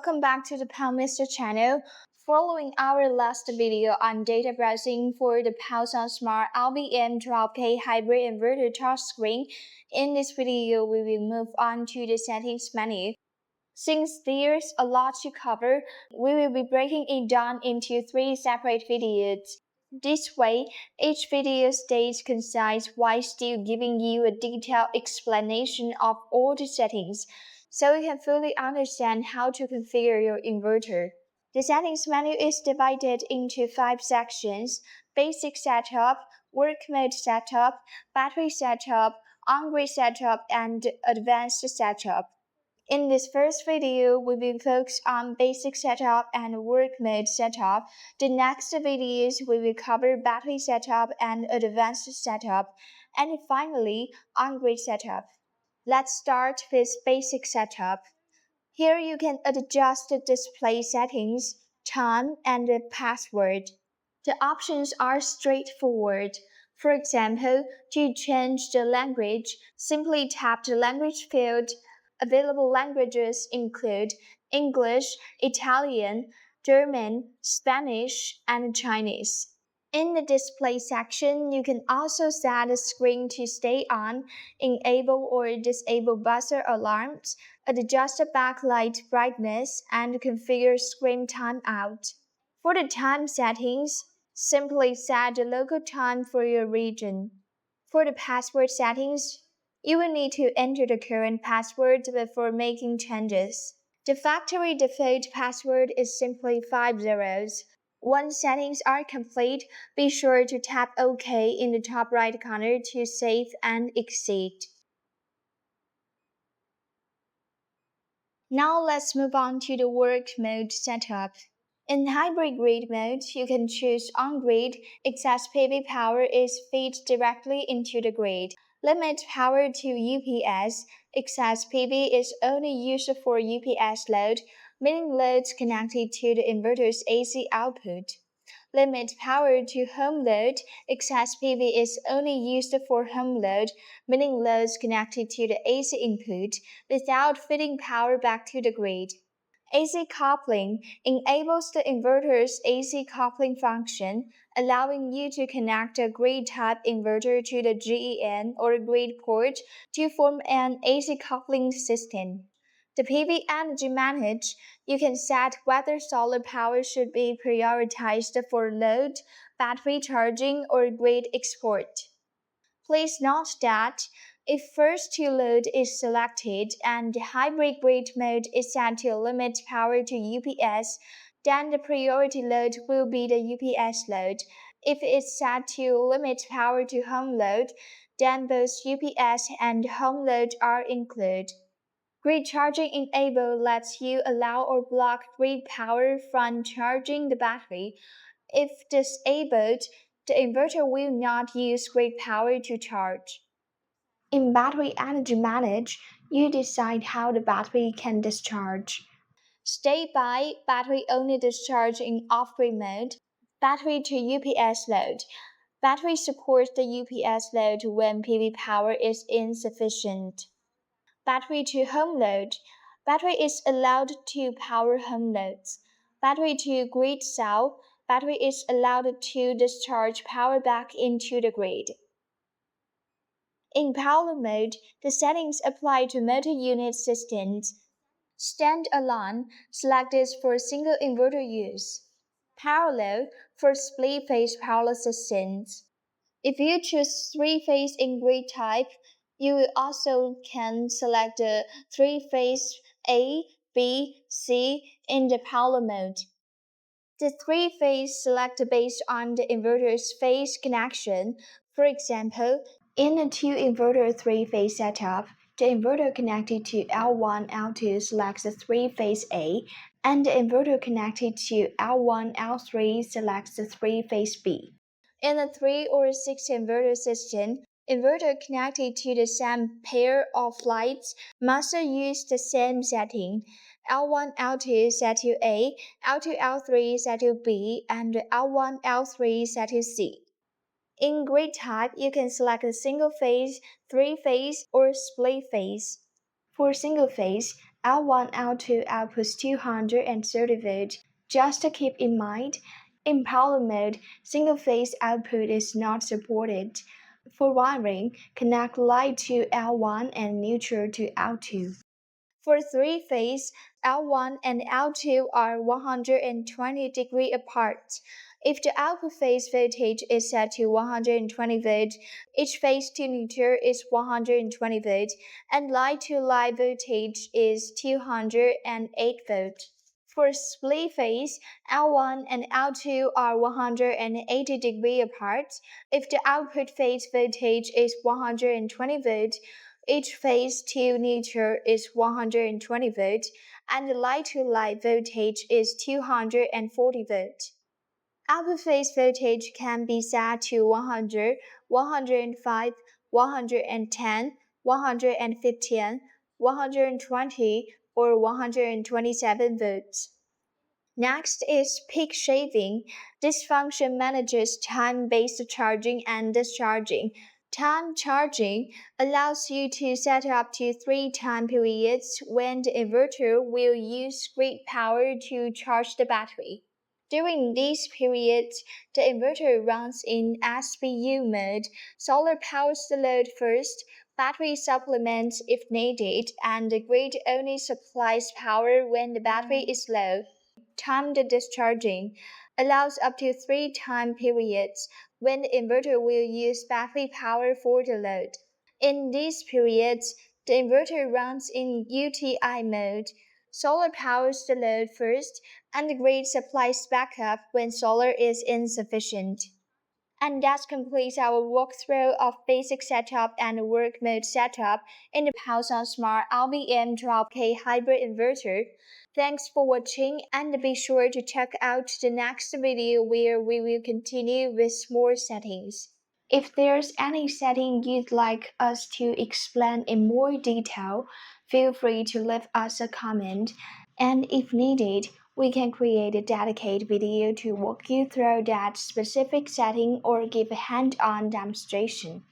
welcome back to the POW-Mister channel. Following our last video on data browsing for the POW-SunSmart LVM12K hybrid inverter touchscreen, in this video we will move on to the settings menu. Since there's a lot to cover, we will be breaking it down into 3 separate videos. This way, each video stays concise while still giving you a detailed explanation of all the settings, so you can fully understand how to configure your inverter. The settings menu is divided into 5 sections: basic setup, work mode setup, battery setup, on-grid setup, and advanced setup. In this first video, we will focus on basic setup and work mode setup. The next videos we will cover battery setup and advanced setup, and finally, on-grid setup. Let's start with basic setup. Here you can adjust the display settings, time, and the password. The options are straightforward. For example, to change the language, simply tap the language field. Available languages include English, Italian, German, Spanish, and Chinese. In the display section, you can also set the screen to stay on, enable or disable buzzer alarms, adjust the backlight brightness, and configure screen timeout. For the time settings, simply set the local time for your region. For the password settings, you will need to enter the current password before making changes. The factory default password is simply 5 zeros. Once settings are complete, be sure to tap OK in the top right corner to save and exit. Now let's move on to the work mode setup. In hybrid grid mode, you can choose on-grid. Excess PV power is fed directly into the grid. Limit power to UPS. Excess PV is only used for UPS load, meaning loads connected to the inverter's AC output. Limit power to home load. Excess PV is only used for home load, meaning loads connected to the AC input, without feeding power back to the grid. AC coupling enables the inverter's AC coupling function, allowing you to connect a grid-type inverter to the GEN or grid port to form an AC coupling system. The PV energy manage, you can set whether solar power should be prioritized for load, battery charging, or grid export. Please note that if first to load is selected and the hybrid grid mode is set to limit power to UPS, then the priority load will be the UPS load. If it's set to limit power to home load, then both UPS and home load are included. Grid charging enable lets you allow or block grid power from charging the battery. If disabled, the inverter will not use grid power to charge. In battery energy manage, you decide how the battery can discharge. Standby battery only discharge in off-grid mode. Battery to UPS load. Battery supports the UPS load when PV power is insufficient. Battery to home load. Battery is allowed to power home loads. Battery to grid cell. Battery is allowed to discharge power back into the grid. In parallel mode, the settings apply to multi-unit systems. Stand-alone, select this for single inverter use. Parallel, for split-phase parallel systems. If you choose 3-phase in grid type, you also can select the 3-phase A, B, C in the parallel mode. The 3-phase select based on the inverter's phase connection. For example, in a 2-inverter 3-phase setup, the inverter connected to L1, L2 selects the 3-phase A, and the inverter connected to L1, L3 selects the 3-phase B. In a 3 or 6 inverter system, inverter connected to the same pair of lights must use the same setting. L1, L2 set to A, L2, L3 set to B, and L1, L3 set to C. In grid type, you can select a single phase, 3-phase, or split phase. For single phase, L1, L2 outputs 230 volts. Just to keep in mind, in power mode, single-phase output is not supported. For wiring, connect light to L1 and neutral to L2. For three-phase, L1 and L2 are 120 degrees apart. If the output phase voltage is set to 120 volts, each phase to neutral is 120 volts, and light to light voltage is 208 volts. For split phase, L1 and L2 are 180 degrees apart. If the output phase voltage is 120 volts, each phase to neutral is 120 volts, and the light to light voltage is 240 volts. Output phase voltage can be set to 100, 105, 110, 115, 120, or 127 volts. Next is peak shaving. This function manages time-based charging and discharging. Time charging allows you to set up to 3 time periods when the inverter will use grid power to charge the battery. During these periods, the inverter runs in SPU mode. Solar powers the load first, battery supplements if needed, and the grid only supplies power when the battery is low. Timed discharging allows up to 3 time periods when the inverter will use battery power for the load. In these periods, the inverter runs in UTI mode. Solar powers the load first, and the grid supplies backup when solar is insufficient. And that completes our walkthrough of basic setup and work mode setup in the POW-SunSmart LVM12K hybrid inverter. Thanks for watching, and be sure to check out the next video where we will continue with more settings. If there's any setting you'd like us to explain in more detail, feel free to leave us a comment, and if needed, we can create a dedicated video to walk you through that specific setting or give a hand-on demonstration.